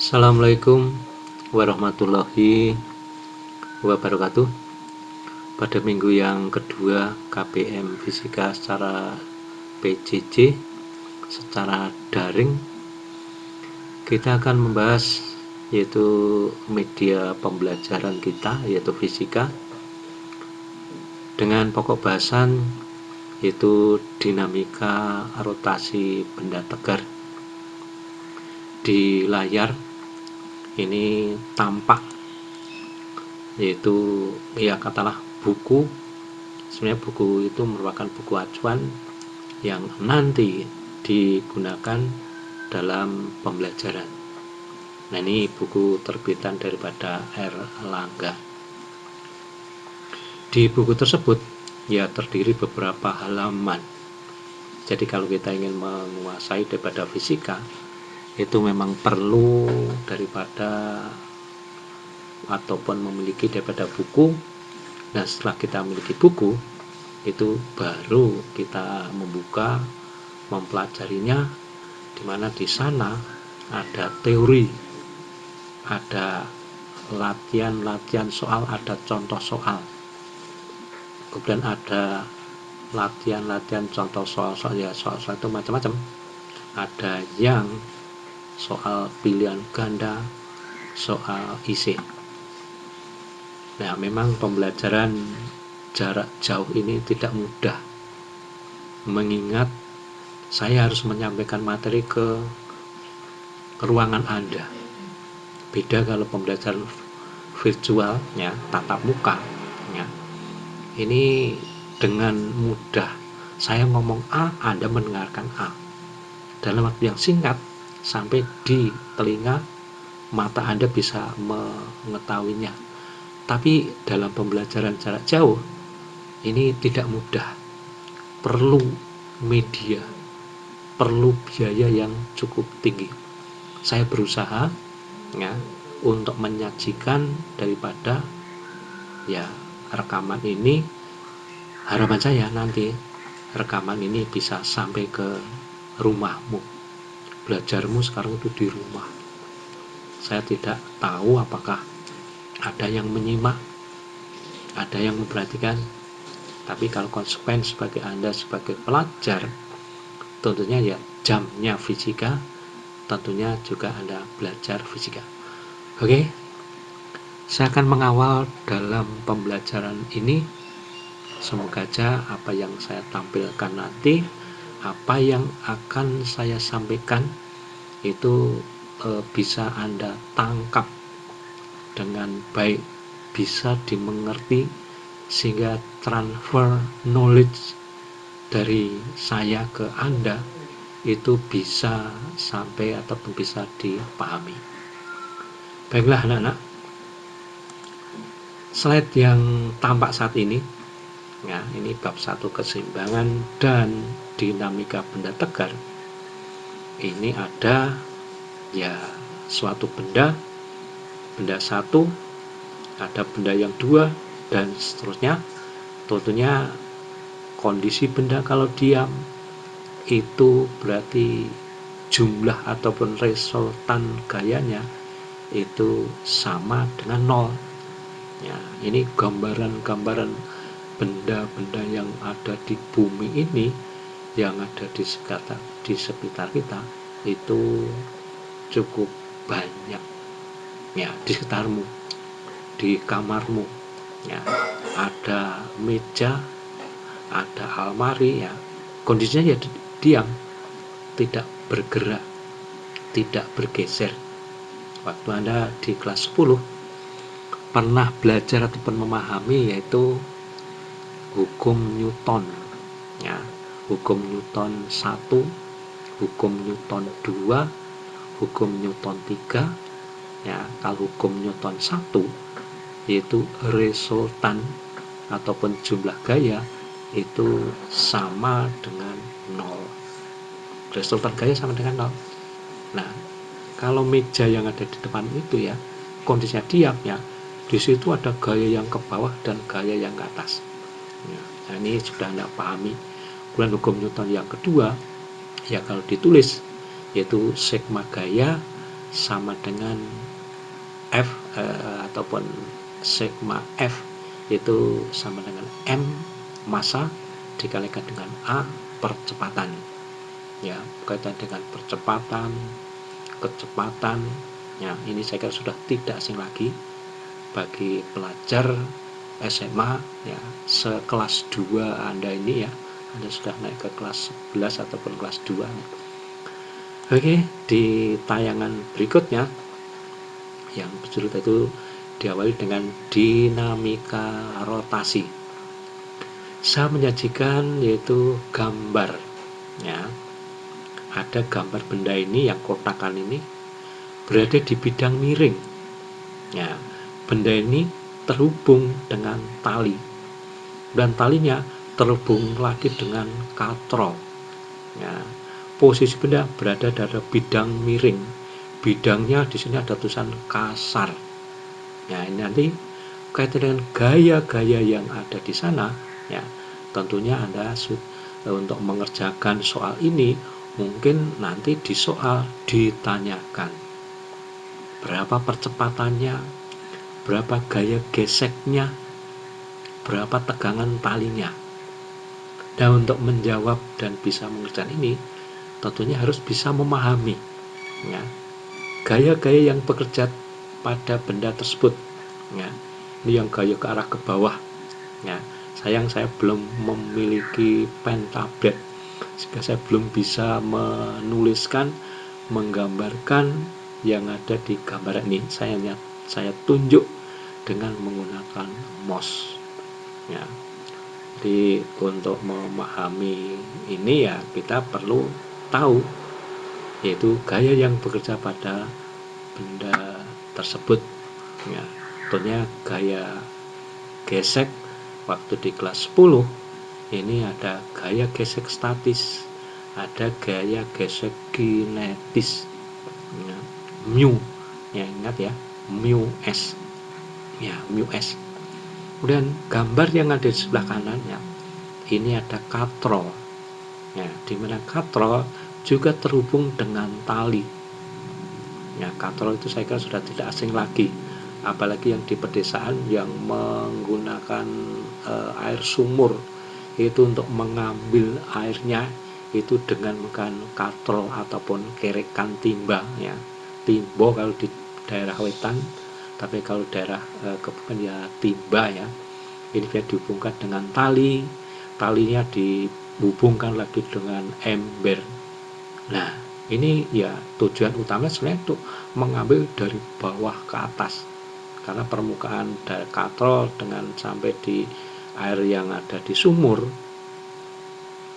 Assalamualaikum warahmatullahi wabarakatuh. Pada minggu yang kedua KPM Fisika secara PJJ secara daring, kita akan membahas yaitu media pembelajaran kita yaitu fisika dengan pokok bahasan yaitu dinamika rotasi benda tegar. Di layar ini tampak yaitu katakanlah buku. Sebenarnya buku itu merupakan buku acuan yang nanti digunakan dalam pembelajaran. Nah, ini buku terbitan daripada Erlangga. Di buku tersebut terdiri beberapa halaman. Jadi kalau kita ingin menguasai daripada fisika, itu memang perlu daripada ataupun memiliki daripada buku. Nah, setelah kita memiliki buku, itu baru kita membuka, mempelajarinya, di mana di sana ada teori, ada latihan soal, ada contoh soal, kemudian ada latihan contoh soal itu macam-macam. Ada yang soal pilihan ganda, soal isi. Nah, memang pembelajaran jarak jauh ini tidak mudah, mengingat saya harus menyampaikan materi ke ruangan Anda. Beda kalau pembelajaran virtualnya, tatap muka ya. Ini dengan mudah saya ngomong A, Anda mendengarkan A dalam waktu yang singkat, sampai di telinga mata Anda bisa mengetahuinya. Tapi dalam pembelajaran jarak jauh ini tidak mudah, perlu media, perlu biaya yang cukup tinggi. Saya berusaha untuk menyajikan daripada rekaman ini. Harapan saya nanti rekaman ini bisa sampai ke rumahmu. Belajarmu sekarang itu di rumah. Saya tidak tahu apakah ada yang menyimak, ada yang memperhatikan. Tapi kalau konsekuen sebagai Anda sebagai pelajar, tentunya jamnya fisika, tentunya juga Anda belajar fisika. Oke, saya akan mengawal dalam pembelajaran ini. Semoga aja apa yang saya tampilkan nanti, apa yang akan saya sampaikan itu bisa Anda tangkap dengan baik, bisa dimengerti, sehingga transfer knowledge dari saya ke Anda itu bisa sampai ataupun bisa dipahami. Baiklah anak-anak, slide yang tampak saat ini ini bab 1 keseimbangan dan dinamika benda tegar. Ini ada suatu benda 1, ada benda yang 2, dan seterusnya. Tentunya kondisi benda kalau diam itu berarti jumlah ataupun resultan gayanya itu sama dengan 0. Ini gambaran-gambaran benda-benda yang ada di bumi ini, yang ada di sekitar kita itu cukup banyak di sekitarmu, di kamarmu ada meja, ada almari kondisinya diam, tidak bergerak, tidak bergeser. Waktu Anda di kelas 10 pernah belajar ataupun memahami yaitu hukum Newton hukum Newton 1, hukum Newton 2, hukum Newton 3. Kalau hukum Newton 1 yaitu resultan ataupun jumlah gaya itu sama dengan 0. Resultan gaya sama dengan 0. Nah, kalau meja yang ada di depan itu kondisinya diam di situ ada gaya yang ke bawah dan gaya yang ke atas. Nah, ini sudah Anda pahami. Kemudian hukum Newton yang kedua kalau ditulis yaitu sigma gaya sama dengan F ataupun sigma F itu sama dengan M massa dikalikan dengan A percepatan. Ya, berkaitan dengan percepatan, kecepatan. Ya, ini saya kira sudah tidak asing lagi bagi pelajar SMA ya, sekelas 2 Anda ini ya. Anda sudah naik ke kelas 11 ataupun kelas 2. Oke, di tayangan berikutnya yang berjudul itu diawali dengan dinamika rotasi. Saya menyajikan yaitu gambar ya. Ada gambar benda ini yang kotakan ini berada di bidang miring. Ya, benda ini terhubung dengan tali dan talinya terhubung lagi dengan katrol. Ya, posisi benda berada dalam bidang miring. Bidangnya di sini ada tulisan kasar. Ya, ini nanti kaitan dengan gaya-gaya yang ada di sana. Ya, tentunya Anda untuk mengerjakan soal ini mungkin nanti di soal ditanyakan berapa percepatannya, berapa gaya geseknya, berapa tegangan talinya. Dan untuk menjawab dan bisa mengerjakan ini tentunya harus bisa memahami ya, gaya-gaya yang bekerja pada benda tersebut ya. Ini yang gaya ke arah ke bawah ya. Sayang saya belum memiliki pen tablet sehingga saya belum bisa menuliskan, menggambarkan yang ada di gambar ini. Saya tunjuk dengan menggunakan mouse ya. Jadi untuk memahami ini ya kita perlu tahu yaitu gaya yang bekerja pada benda tersebut ya. Tentunya gaya gesek waktu di kelas 10 ini ada gaya gesek statis, ada gaya gesek kinetis ya, mu ya, ingat ya, mu s ya, mu s. Kemudian gambar yang ada di sebelah kanan ya, ini ada katrol ya, dimana katrol juga terhubung dengan tali ya. Katrol itu saya kira sudah tidak asing lagi, apalagi yang di pedesaan yang menggunakan air sumur itu untuk mengambil airnya itu dengan menggunakan katrol ataupun kerekan timba ya. Timbo kalau di daerah wetan, tapi kalau daerah kebumen ya timba ya. Ini bisa dihubungkan dengan tali, talinya dihubungkan lagi dengan ember. Nah, ini ya tujuan utama sebenarnya untuk mengambil dari bawah ke atas, karena permukaan dari katrol dengan sampai di air yang ada di sumur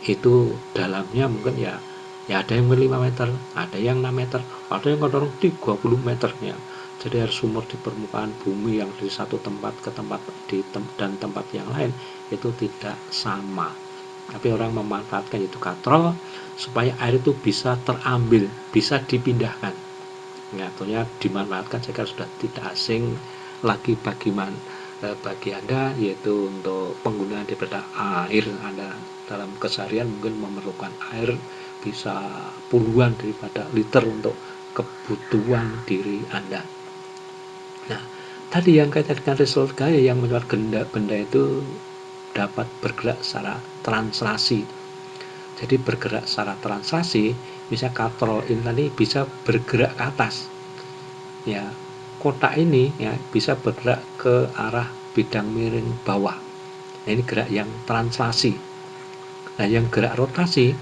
itu dalamnya mungkin ya ada yang 5 meter, ada yang 6 meter, ada yang kadang 30 meter ya. Jadi air sumur di permukaan bumi yang dari satu tempat ke tempat dan tempat yang lain itu tidak sama. Tapi orang memanfaatkan itu katrol supaya air itu bisa terambil, bisa dipindahkan. Ya, tentunya dimanfaatkan saya kira sudah tidak asing lagi bagi Anda, yaitu untuk penggunaan daripada air. Anda dalam keseharian mungkin memerlukan air bisa puluhan daripada liter untuk kebutuhan diri Anda. Nah, tadi yang kaitan dengan result gaya yang membuat benda itu dapat bergerak secara translasi. Jadi bergerak secara translasi, bisa katrol ini tadi bisa bergerak ke atas. Ya, kotak ini ya bisa bergerak ke arah bidang miring bawah. Nah, ini gerak yang translasi. Nah, yang gerak rotasi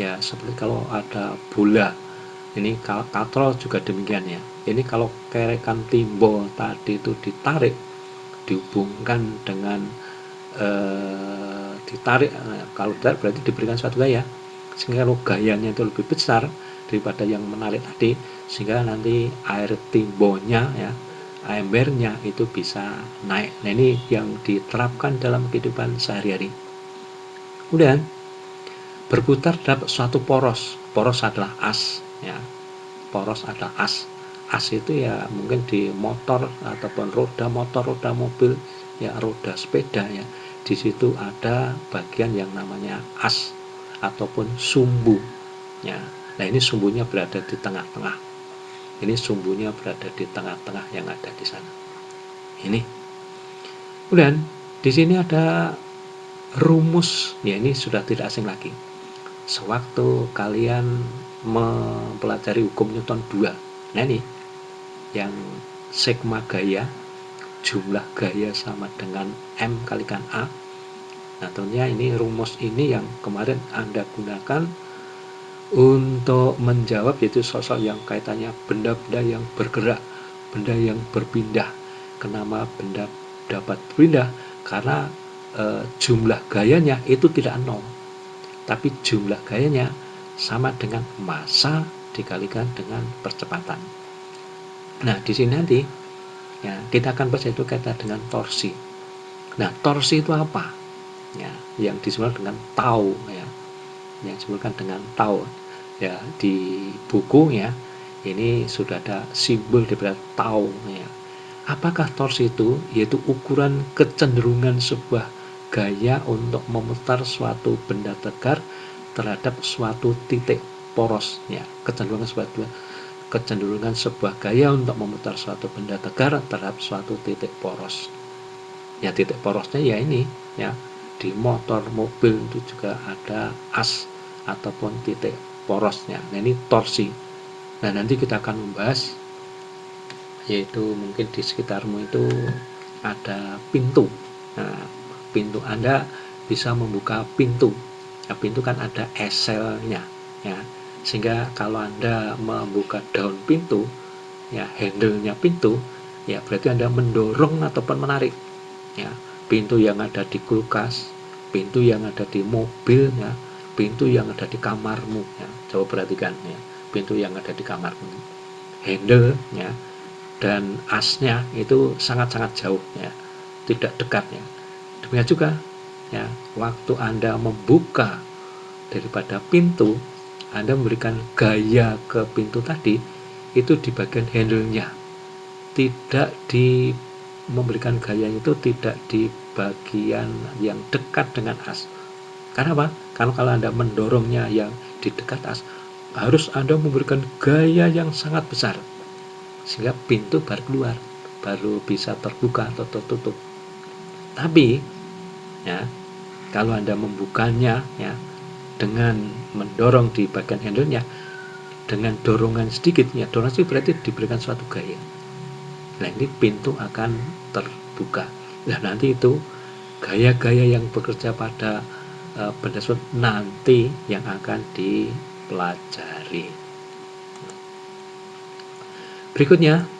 ya seperti kalau ada bola. Ini katrol juga demikian ya. Ini kalau kerekan timbol tadi itu ditarik, dihubungkan dengan ditarik, kalau ditarik berarti diberikan suatu gaya, sehingga kalau gayanya itu lebih besar daripada yang menarik tadi, sehingga nanti air timbolnya ya, embernya itu bisa naik. Nah, ini yang diterapkan dalam kehidupan sehari-hari. Kemudian berputar dapat suatu poros adalah as ya. Poros adalah as itu ya mungkin di motor ataupun roda motor, roda mobil ya, roda sepeda ya, di situ ada bagian yang namanya as ataupun sumbu ya. Nah, ini sumbunya berada di tengah-tengah. Ini sumbunya berada di tengah-tengah yang ada di sana. Ini. Kemudian di sini ada rumus, ya ini sudah tidak asing lagi. Sewaktu kalian mempelajari hukum Newton 2, nah ini yang sigma gaya, jumlah gaya sama dengan M kalikan A. Nah tentunya ini rumus ini yang kemarin Anda gunakan untuk menjawab, yaitu sosok yang kaitannya benda-benda yang bergerak, benda yang berpindah. Kenapa benda dapat berpindah? Karena jumlah gayanya itu tidak nol, tapi jumlah gayanya sama dengan massa dikalikan dengan percepatan. Nah di sini nanti ya, kita akan bahas itu kaitan dengan torsi. Nah torsi itu apa? Ya, yang disebut dengan tau, ya, yang disebutkan dengan tau. Ya di buku ya ini sudah ada simbol daripada tau. Ya. Apakah torsi itu? Yaitu ukuran kecenderungan sebuah gaya untuk memutar suatu benda tegar terhadap suatu titik poros. Ya, kecenderungan sebuah gaya untuk memutar suatu benda tegar terhadap suatu titik poros. Ya titik porosnya ya ini ya, di motor mobil itu juga ada as ataupun titik porosnya. Nah ini torsi. Nah nanti kita akan membahas, yaitu mungkin di sekitarmu itu ada pintu. Nah pintu, Anda bisa membuka pintu. Nah, pintu kan ada eselnya ya, sehingga kalau Anda membuka daun pintu ya, handle-nya pintu ya, berarti Anda mendorong ataupun menarik ya. Pintu yang ada di kulkas, pintu yang ada di mobil ya, pintu yang ada di kamarmu ya. Coba perhatikan ya, pintu yang ada di kamarmu, handle ya dan asnya itu sangat-sangat jauh ya, tidak dekat ya. Demikian juga ya, waktu Anda membuka daripada pintu, Anda memberikan gaya ke pintu tadi itu di bagian handle-nya, tidak di memberikan gaya itu tidak di bagian yang dekat dengan as. Karena apa? Karena kalau Anda mendorongnya yang di dekat as, harus Anda memberikan gaya yang sangat besar sehingga pintu baru keluar, baru bisa terbuka atau tertutup. Tapi ya, kalau Anda membukanya ya dengan mendorong di bagian handle-nya dengan dorongan sedikit ya, dorongan sedikit berarti diberikan suatu gaya. Nah ini pintu akan terbuka. Nah nanti itu gaya-gaya yang bekerja pada benda tersebut nanti yang akan dipelajari. Berikutnya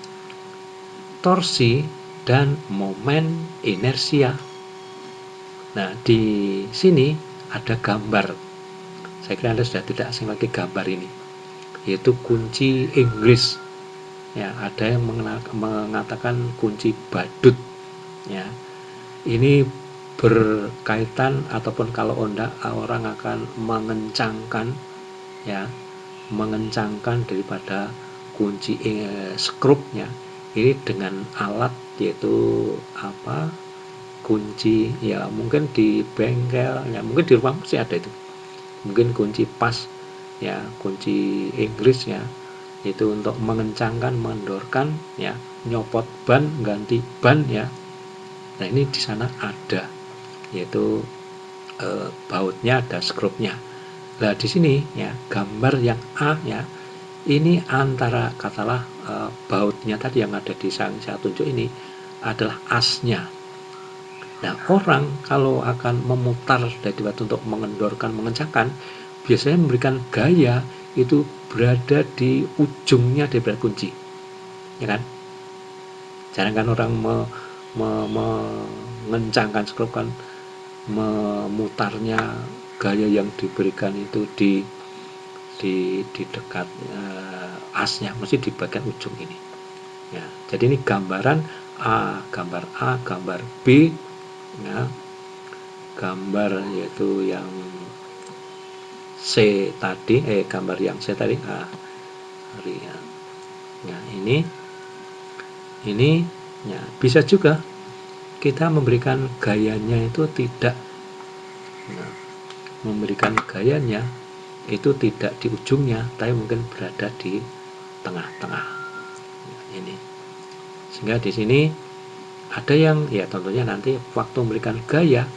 torsi dan momen inersia. Nah di sini ada gambar. Saya kira Anda sudah tidak asing lagi gambar ini, yaitu kunci Inggris. Ya, ada yang mengatakan kunci badut. Ya, ini berkaitan ataupun kalau orang akan mengencangkan ya, mengencangkan daripada kunci skrupnya ini dengan alat, yaitu apa, kunci ya, mungkin di bengkel ya, mungkin di rumah masih ada itu, mungkin kunci pas ya, kunci Inggris ya, itu untuk mengencangkan, mendorkan ya, nyopot ban, ganti ban ya. Nah ini di sana ada, yaitu bautnya, ada skrupnya. Nah di sini ya, gambar yang A ya, ini antara katalah bautnya tadi yang ada di saya tunjuk ini adalah asnya. Nah orang kalau akan memutar dari batu untuk mengendorkan, mengencangkan, biasanya memberikan gaya itu berada di ujungnya daripada kunci, ya kan? Jarang kan orang mengencangkan skrup kan, memutarnya gaya yang diberikan itu di dekat asnya, mesti di bagian ujung ini. Ya, jadi ini gambaran A, gambar B, ya, gambar yaitu yang C tadi, gambar yang C tadi A. Nah ini ya, bisa juga kita memberikan gayanya itu tidak, nah, memberikan gayanya itu tidak di ujungnya, tapi mungkin berada di tengah-tengah. Sehingga di sini ada yang ya tentunya nanti waktu memberikan gaya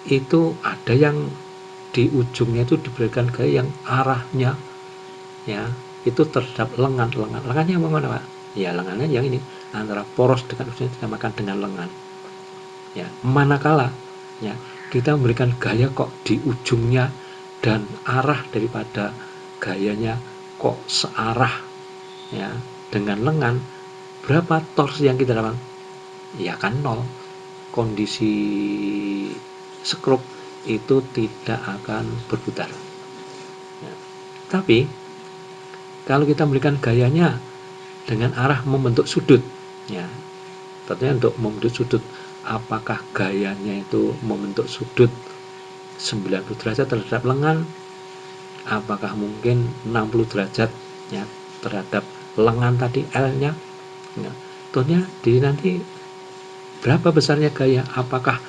itu ada yang di ujungnya itu diberikan gaya yang arahnya ya itu terhadap lengannya mana Pak? Ya lengannya yang ini antara poros dengan ujungnya dinamakan dengan lengan. Ya, manakala ya kita memberikan gaya kok di ujungnya dan arah daripada gayanya kok searah ya dengan lengan, berapa torsi yang kita dapat? Ya kan nol. Kondisi skrup itu tidak akan berputar ya. Tapi kalau kita memberikan gayanya dengan arah membentuk sudut ya, tentunya untuk membentuk sudut, apakah gayanya itu membentuk sudut 90 derajat terhadap lengan, apakah mungkin 60 derajat ya terhadap lengan tadi L-nya ya. Tentunya di nanti berapa besarnya gaya, apakah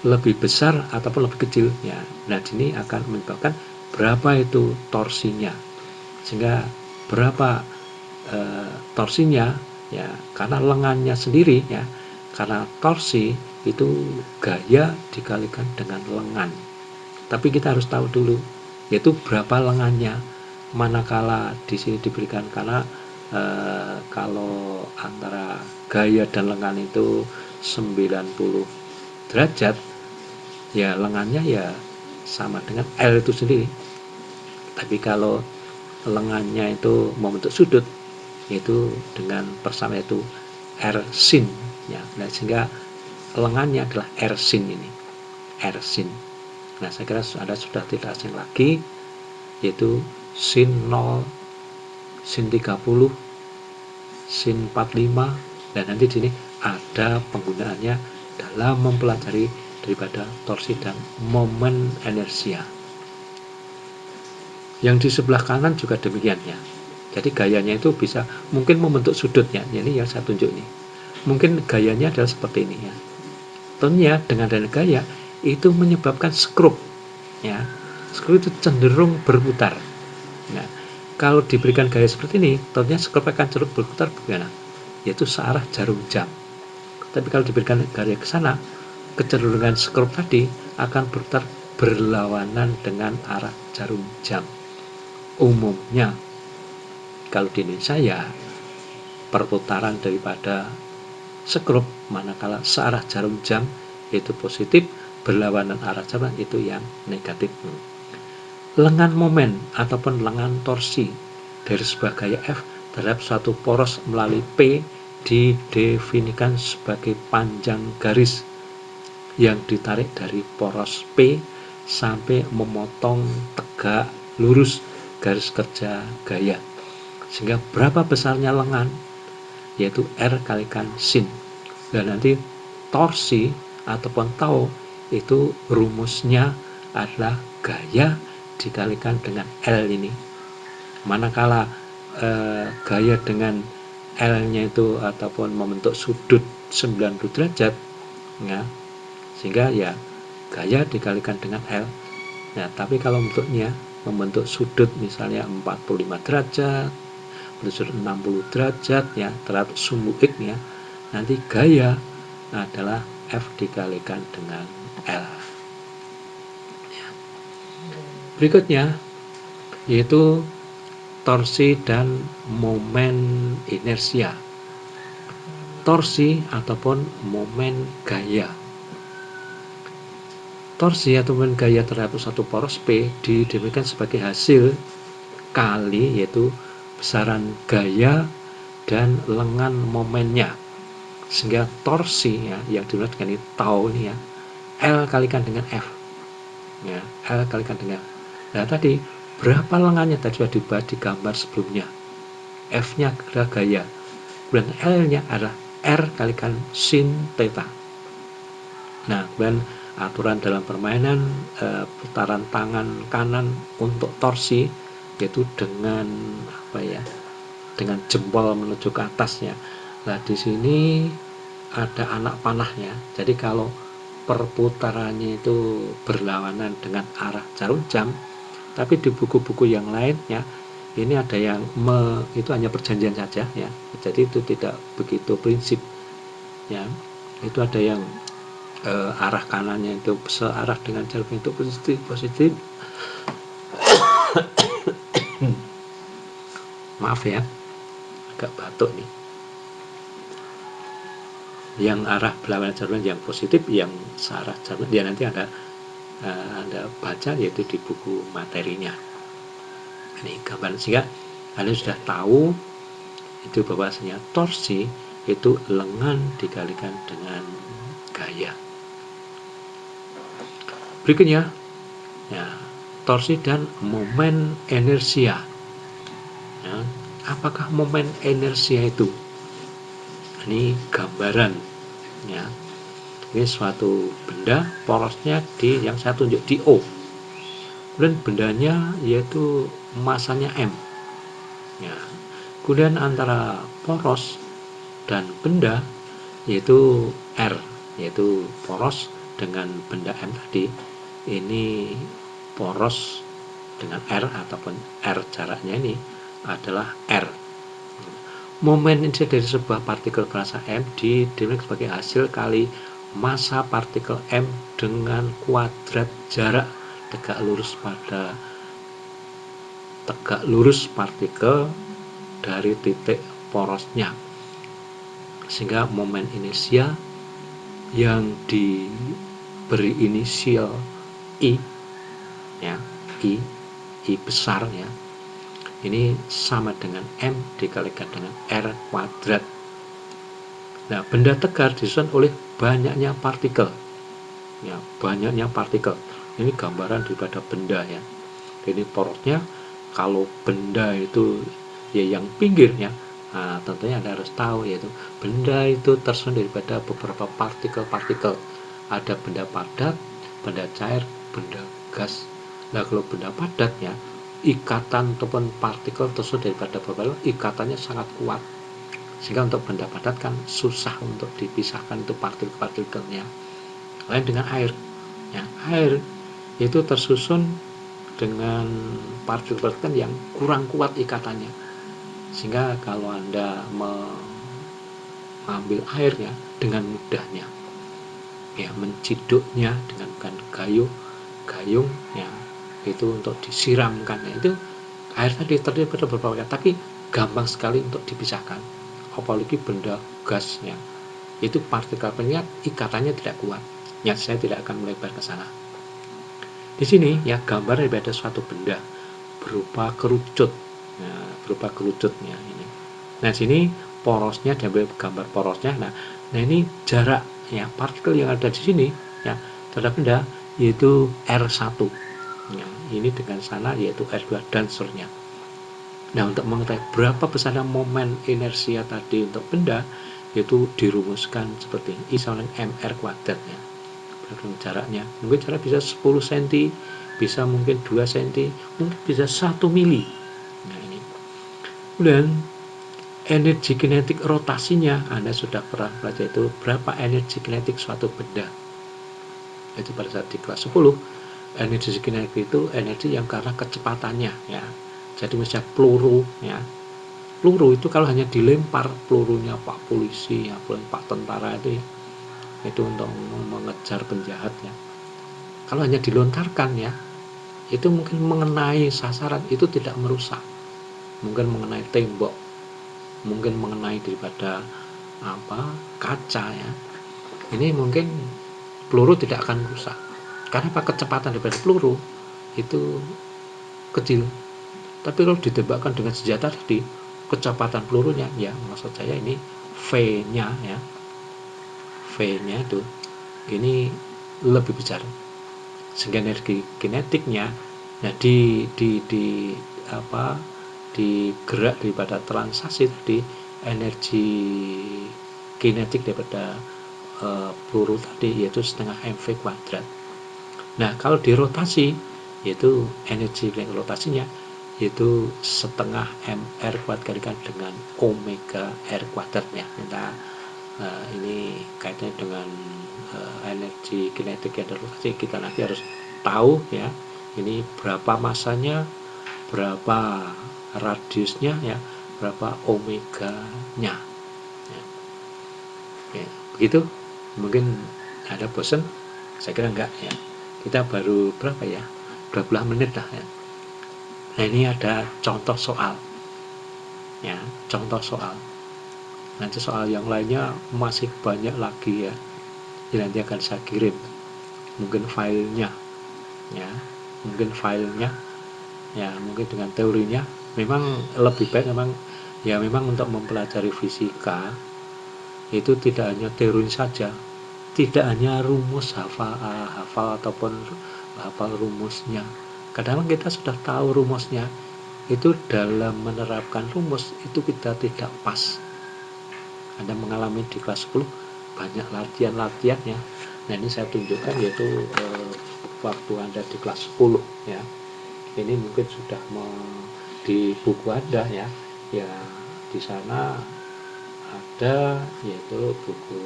lebih besar ataupun lebih kecil ya. Nah ini akan menyebabkan berapa itu torsinya, sehingga berapa torsinya ya, karena lengannya sendiri ya, karena torsi itu gaya dikalikan dengan lengan. Tapi kita harus tahu dulu yaitu berapa lengannya, manakala di sini diberikan karena kalau antara gaya dan lengan itu 90 derajat ya lengannya ya sama dengan L itu sendiri. Tapi kalau lengannya itu membentuk sudut itu dengan persamaan itu R sin ya. Nah, sehingga lengannya adalah R sin ini. R sin. Nah, saya kira Anda sudah tidak asing lagi yaitu sin 0, sin 30, sin 45 dan nanti di sini ada penggunaannya dalam mempelajari daripada torsi dan momen inersia. Yang di sebelah kanan juga demikian ya. Jadi gayanya itu bisa mungkin membentuk sudutnya. Ini yang saya tunjuk ini. Mungkin gayanya adalah seperti ini ya. Tentunya dengan adanya gaya itu menyebabkan skrup ya. Skrup itu cenderung berputar. Nah, kalau diberikan gaya seperti ini, tentunya skrup akan cenderung berputar bagaimana? Yaitu searah jarum jam. Tapi kalau diberikan gaya ke sana, kecenderungan skrup tadi akan berputar berlawanan dengan arah jarum jam. Umumnya kalau di Indonesia ya perputaran daripada skrup manakala searah jarum jam itu positif, berlawanan arah jarum itu yang negatif. Lengan momen ataupun lengan torsi dari sebuah gaya F terhadap suatu poros melalui P didefinisikan sebagai panjang garis yang ditarik dari poros P sampai memotong tegak lurus garis kerja gaya, sehingga berapa besarnya lengan yaitu R kalikan sin. Dan nanti torsi ataupun tau itu rumusnya adalah gaya dikalikan dengan L ini. Manakala gaya dengan L-nya itu ataupun membentuk sudut 90 derajat ya, sehingga ya gaya dikalikan dengan L. Nah, tapi kalau bentuknya membentuk sudut misalnya 45 derajat, sudut 60 derajat ya terhadap sumbu X ya, nanti gaya adalah F dikalikan dengan L. Berikutnya yaitu torsi dan momen inersia. Torsi ataupun momen gaya. Torsi atau momen gaya terhadap satu poros P didefinisikan sebagai hasil kali yaitu besaran gaya dan lengan momennya, sehingga torsi ya yang dimaksud dengan tau ini ya L kalikan dengan F ya, L kalikan dengan. Nah tadi berapa lengannya tadi sudah dibahas di gambar sebelumnya. F-nya adalah gaya, kemudian L-nya adalah R kalikan sin theta. Nah, kemudian aturan dalam permainan putaran tangan kanan untuk torsi yaitu dengan apa ya? Dengan jempol menuju ke atasnya. Nah, di sini ada anak panahnya. Jadi kalau perputarannya itu berlawanan dengan arah jarum jam, tapi di buku-buku yang lain ya ini ada yang itu hanya perjanjian saja ya, jadi itu tidak begitu prinsip. ya, itu ada yang arah kanannya itu searah dengan jarum itu positif. Maaf ya, agak batuk nih. Yang arah berlawanan jarum yang positif, yang searah jarum, dia nanti ada baca yaitu di buku materinya. Ini gambar, sehingga Anda sudah tahu itu bahwasanya torsi itu lengan dikalikan dengan gaya. Berikutnya, ya, torsi dan momen inersia. Ya, apakah momen inersia itu? Ini gambaran, ya. Ini suatu benda, porosnya yang saya tunjuk di O. Kemudian bendanya yaitu masanya M. Ya. Kemudian antara poros dan benda yaitu R, yaitu poros dengan benda M tadi. Ini poros dengan R ataupun R jaraknya ini adalah R. Momen inersia dari sebuah partikel bermassa M didefinisikan sebagai hasil kali massa partikel M dengan kuadrat jarak tegak lurus partikel dari titik porosnya, sehingga momen inersia yang diberi inisial I, ya, I besar, ya, ini sama dengan M dikalikan dengan R kuadrat. Nah, benda tegar disusun oleh banyaknya partikel, ya, banyaknya partikel. Ini gambaran daripada benda, ya. Ini porosnya. Kalau benda itu ya yang pinggirnya, nah, tentunya Anda harus tahu, yaitu benda itu tersusun daripada beberapa partikel-partikel. Ada benda padat, benda cair, benda gas. Nah, kalau benda padatnya, ikatan ataupun partikel tersusun daripada beberapa, ikatannya sangat kuat, sehingga untuk benda padat kan susah untuk dipisahkan itu partikel-partikelnya. Lain dengan air, ya, air itu tersusun dengan partikel-partikel yang kurang kuat ikatannya, sehingga kalau Anda mengambil airnya dengan mudahnya, ya, menciduknya dengan gayung, ya, itu untuk disiramkan, ya, itu air tadi terdiri pada beberapa kali, tapi gampang sekali untuk dipisahkan. Apalagi benda gasnya, itu partikel-partikelnya ikatannya tidak kuat. Ya, saya tidak akan melebar ke sana. Di sini, ya, gambar daripada suatu benda berupa kerucut, ya, berupa kerucutnya ini. Nah, sini porosnya, diambil gambar porosnya. Nah, ini jarak, ya, partikel yang ada di sini, ya, terhadap benda yaitu R1. Ya, ini dengan sana yaitu R2 dan seterusnya. Nah, untuk mengetahui berapa besarnya momen inersia tadi untuk benda, itu dirumuskan seperti I sama dengan mr kuadrat, ya. Jaraknya mungkin jarak bisa 10 cm, bisa mungkin 2 cm, mungkin bisa 1 mili. Nah, ini. Kemudian energi kinetik rotasinya, Anda sudah pernah belajar itu berapa energi kinetik suatu benda. Itu pada saat di kelas 10, energi kinetik itu energi yang karena kecepatannya, ya. Jadi misalnya peluru, ya. Peluru itu kalau hanya dilempar pelurunya Pak polisi, ya, Pak tentara itu untuk mengejar penjahat, ya. Kalau hanya dilontarkan, ya, itu mungkin mengenai sasaran, itu tidak merusak. Mungkin mengenai tembok, mungkin mengenai daripada kaca, ya. Ini mungkin peluru tidak akan merusak. Karena kecepatan daripada peluru itu kecil. Tapi kalau ditembakkan dengan senjata tadi, kecepatan pelurunya, ya, maksud saya ini V-nya, ya. V-nya itu ini lebih besar, sehingga energi kinetiknya, nah, di gerak daripada transaksi tadi, energi kinetik daripada peluru tadi yaitu setengah mv kuadrat. Nah, kalau dirotasi, yaitu energi kinetik rotasinya yaitu setengah mr kuadrat kalikan dengan omega r kuadrat, ya. Ini kaitannya dengan energi kinetik yang rotasi, kita nanti harus tahu, ya, ini berapa masanya, berapa radiusnya, ya, berapa omeganya, ya. Ya, begitu. Mungkin ada bosan? Saya kira enggak ya. Kita baru berapa ya? 12 menit lah ya. Nah, ini ada contoh soal. Ya, contoh soal. Nanti soal yang lainnya masih banyak lagi ya. Jadi nanti akan saya kirim. Mungkin filenya ya. Mungkin filenya ya, mungkin dengan teorinya memang lebih baik memang ya, memang untuk mempelajari fisika itu tidak hanya teori saja, tidak hanya rumus hafal ataupun hafal rumusnya. Kadang kita sudah tahu rumusnya, itu dalam menerapkan rumus itu kita tidak pas. Anda mengalami di kelas 10 banyak latihan-latihannya. Nah, ini saya tunjukkan yaitu waktu Anda di kelas 10 ya. Ini mungkin sudah di buku Anda ya. Ya, di sana ada yaitu buku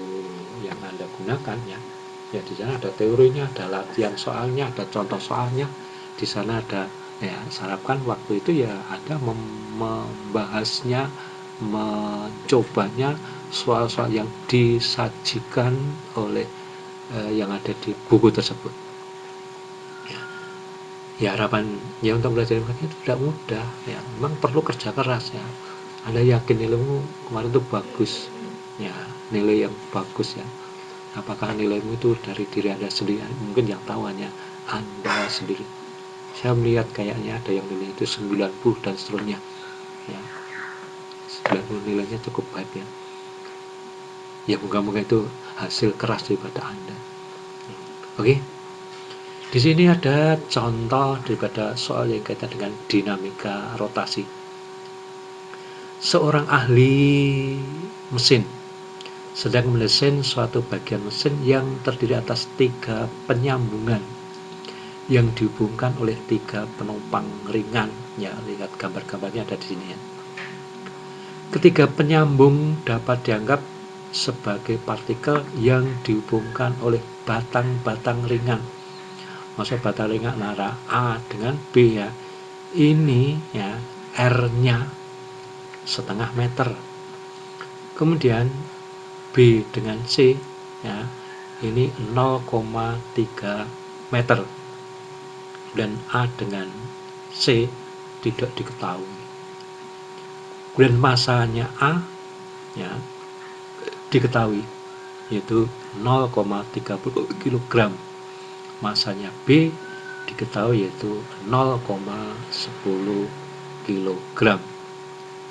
yang Anda gunakan ya. Ya, di sana ada teorinya, ada latihan soalnya, ada contoh soalnya. Di sana ada ya, harapkan waktu itu ya Anda membahasnya, mencobanya soal-soal yang disajikan oleh yang ada di buku tersebut. Ya, harapan ya untuk belajar informatika itu tidak mudah ya, memang perlu kerja keras ya. Anda yakin nilaimu kemarin itu bagus ya, nilai yang bagus ya, apakah nilaimu itu dari diri Anda sendiri? Mungkin yang tahu hanya Anda sendiri. Saya melihat kayaknya ada yang nilai itu 90 dan seterusnya ya, 90 nilainya cukup baik ya. Ya, moga-moga itu hasil keras daripada Anda. Oke. Di sini ada contoh daripada soal yang kaitan dengan dinamika rotasi. Seorang ahli mesin sedang mendesain suatu bagian mesin yang terdiri atas 3 penyambungan yang dihubungkan oleh 3 penumpang ringan. Ya, lihat gambar-gambarnya ada di sini ya. Ketiga penyambung dapat dianggap sebagai partikel yang dihubungkan oleh batang-batang ringan. Maksud batang ringan antara A dengan B ya. Ini ya R-nya setengah meter. Kemudian B dengan C ya, ini 0,3 meter. Dan A dengan C tidak diketahui. Kemudian masanya A ya diketahui yaitu 0,30 kg. Masanya B diketahui yaitu 0,10 kg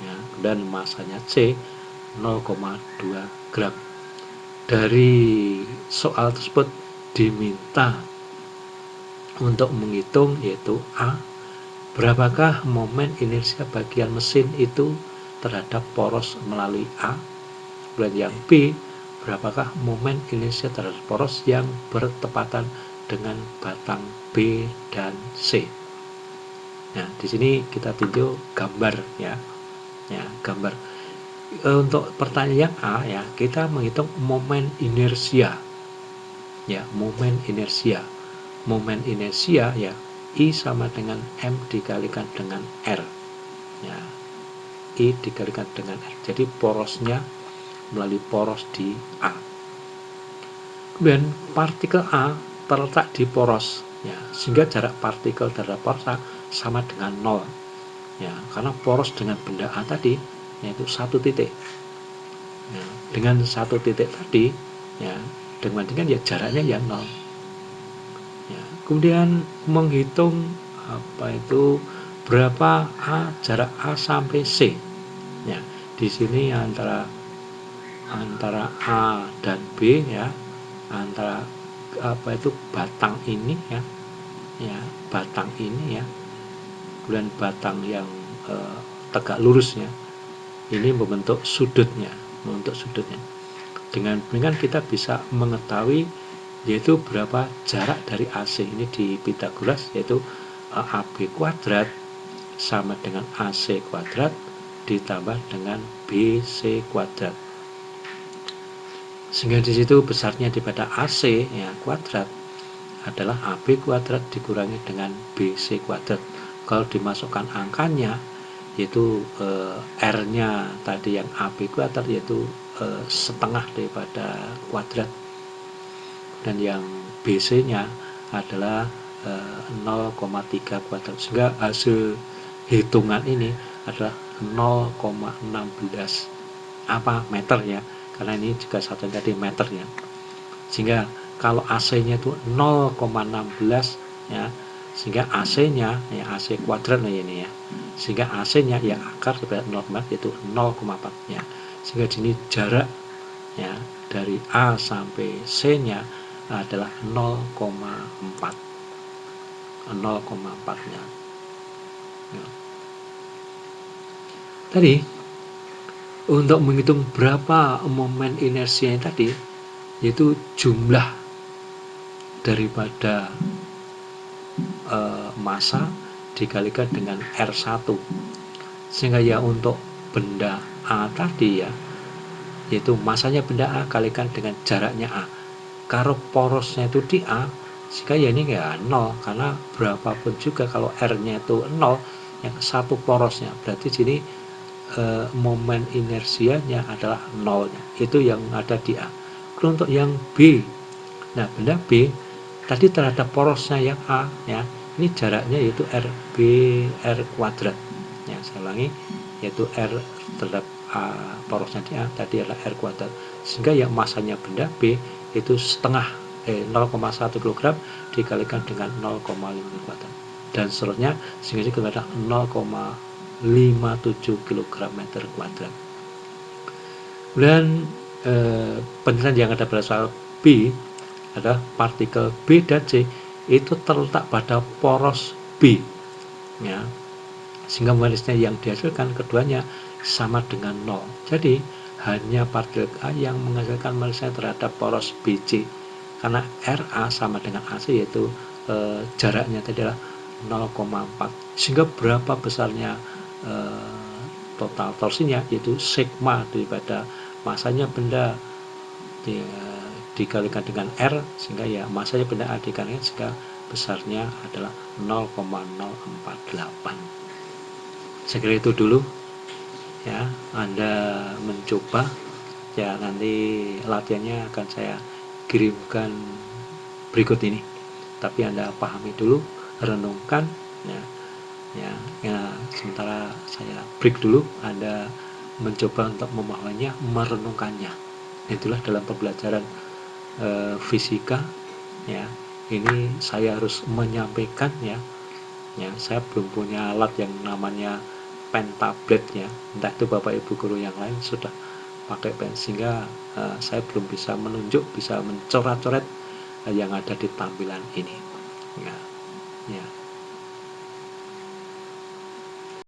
ya, dan masanya C 0,2 gram. Dari soal tersebut diminta untuk menghitung yaitu A, berapakah momen inersia bagian mesin itu terhadap poros melalui A. Kemudian yang B, berapakah momen inersia terhadap poros yang bertepatan dengan batang B dan C. Nah, di sini kita tunjuk gambar ya. Ya, gambar. Untuk pertanyaan yang A ya, kita menghitung momen inersia. Ya, momen inersia. Momen inersia ya, I sama dengan M dikalikan dengan R. Ya, I dikalikan dengan R. Jadi porosnya melalui poros di A. Kemudian partikel A terletak di poros ya, sehingga jarak partikel terhadap poros A sama dengan 0 ya, karena poros dengan benda A tadi yaitu 1 titik ya, dengan 1 titik tadi ya, dibandingkan ya jaraknya ya 0 ya. Kemudian menghitung apa itu berapa jarak A sampai C ya. Di sini antara A dan B ya, antara apa itu batang ini ya, batang ini ya, kemudian batang yang tegak lurusnya ini membentuk sudutnya. Dengan kita bisa mengetahui yaitu berapa jarak dari AC ini di Pythagoras, yaitu AB kuadrat sama dengan AC kuadrat ditambah dengan BC kuadrat. Sehingga di situ besarnya daripada AC ya kuadrat adalah AB kuadrat dikurangi dengan BC kuadrat. Kalau dimasukkan angkanya yaitu R-nya tadi yang AB kuadrat yaitu setengah daripada kuadrat, dan yang BC-nya adalah 0,3 kuadrat, sehingga hasil hitungan ini adalah 0,16 meter ya, karena ini juga satu tadi meter ya. Sehingga kalau AC-nya itu 0,16 ya, sehingga AC-nya ya AC kuadrat ya ini ya, sehingga AC-nya ya akar dari 0,4 yaitu 0,4 ya. Sehingga ini jarak ya dari A sampai C-nya adalah 0,4 nya. Ya. Tadi untuk menghitung berapa momen inersianya tadi, yaitu jumlah daripada massa dikalikan dengan R1, sehingga ya untuk benda A tadi ya, yaitu massanya benda A kalikan dengan jaraknya A. Kalau porosnya itu di A, sehingga ya ini ya 0, karena berapapun juga kalau R-nya itu 0, yang satu porosnya, berarti sini momen inersianya adalah 0, itu yang ada di A. Untuk yang B, nah benda B tadi terhadap porosnya yang A ya, ini jaraknya yaitu RB R kuadrat ya, saya ulangi, yaitu R terhadap A, porosnya di A tadi adalah R kuadrat, sehingga yang masanya benda B itu setengah 0,1 kg dikalikan dengan 0,5 kuadrat dan seterusnya, sehingga ini adalah 0,57 kg meter kuadrat. Dan penjelasan yang ada pada soal B adalah partikel B dan C itu terletak pada poros B ya, sehingga molekulnya yang dihasilkan keduanya sama dengan 0. Jadi hanya partikel A yang menghasilkan molekul terhadap poros BC, karena RA sama dengan AC, yaitu jaraknya tadi adalah 0,4, sehingga berapa besarnya total torsinya, yaitu sigma daripada masanya benda dikalikan dengan R, sehingga ya masanya benda A dikalikan, sehingga besarnya adalah 0,048. Saya kira itu dulu ya, Anda mencoba ya, nanti latihannya akan saya kirimkan berikut ini, tapi Anda pahami dulu, renungkan ya, sementara saya break dulu, Anda mencoba untuk memahaminya, merenungkannya. Itulah dalam pembelajaran fisika ya, ini saya harus menyampaikan ya, saya belum punya alat yang namanya pen tablet ya, entah itu Bapak Ibu guru yang lain sudah pakai pen, sehingga saya belum bisa menunjuk, bisa mencoret-coret yang ada di tampilan ini ya.